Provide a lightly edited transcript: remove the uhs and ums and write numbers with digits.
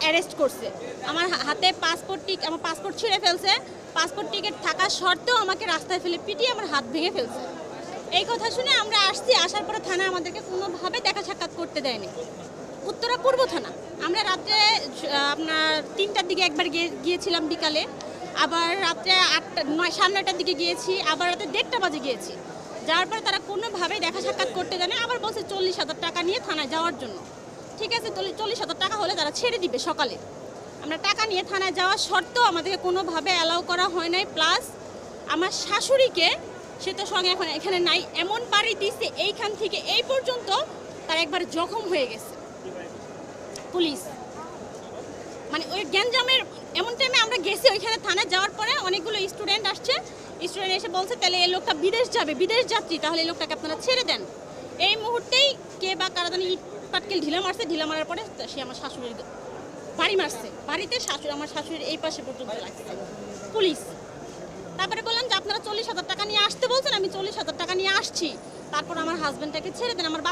Arrest করছে। আমার হাতে আমার পাসপোর্ট ছিঁড়ে ফেলছে, পাসপোর্ট টিকিট থাকা সত্ত্বেও আমাকে রাস্তায় ফেলে পিটিয়ে আমার হাত ভেঙে ফেলছে। এই কথা শুনে আমরা আসছি, আসার পরে থানায় আমাদেরকে কোনোভাবে দেখা সাক্ষাৎ করতে দেয়নি। উত্তরা পূর্ব থানা। আমরা রাত্রে আপনার 3টার দিকে একবার গিয়েছিলাম বিকালে, আবার রাত্রে 9:30টার দিকে গিয়েছি, আবার রাতে 1:30টা বাজে গিয়েছি। যাওয়ার পর তারা কোনোভাবেই দেখা সাক্ষাৎ করতে দেয় না, আবার বলছে 40,000 টাকা নিয়ে থানায় যাওয়ার জন্য। ঠিক আছে, 40,000 টাকা হলে তারা ছেড়ে দিবে সকালে। আমরা টাকা নিয়ে থানায় যাওয়া সত্ত্বেও আমাদেরকে কোনোভাবে অ্যালাউ করা হয় নাই। প্লাস আমার শাশুড়িকে, সে তো সঙ্গে এখন এখানে নাই, এমন বাড়ি দিচ্ছে এইখান থেকে এই পর্যন্ত তার একবার জখম হয়ে গেছে পুলিশ। মানে ওই গ্যাঞ্জামের এমন টাইমে আমরা গেছি ওইখানে থানায় যাওয়ার পরে অনেকগুলো স্টুডেন্ট আসছে, স্টুডেন্ট এসে বলছে তাহলে এই লোকটা বিদেশ যাবে, বিদেশ যাত্রী, তাহলে এই লোকটাকে আপনারা ছেড়ে দেন। এই মুহূর্তেই কে বা কারা জানি ইট পাটকেল ঢিলা মারছে, ঢিলা মারার পরে সে আমার শাশুড়ির বাড়ি মারছে, বাড়িতে আমার শাশুড়ির এই পাশে পর্যন্ত লাগছে পুলিশ। তারপরে বললাম যে আপনারা 40,000 টাকা নিয়ে আসতে বলছেন, আমি 40,000 টাকা নিয়ে আসছি, তারপর আমার হাজব্যান্ডটাকে ছেড়ে দেন। আমার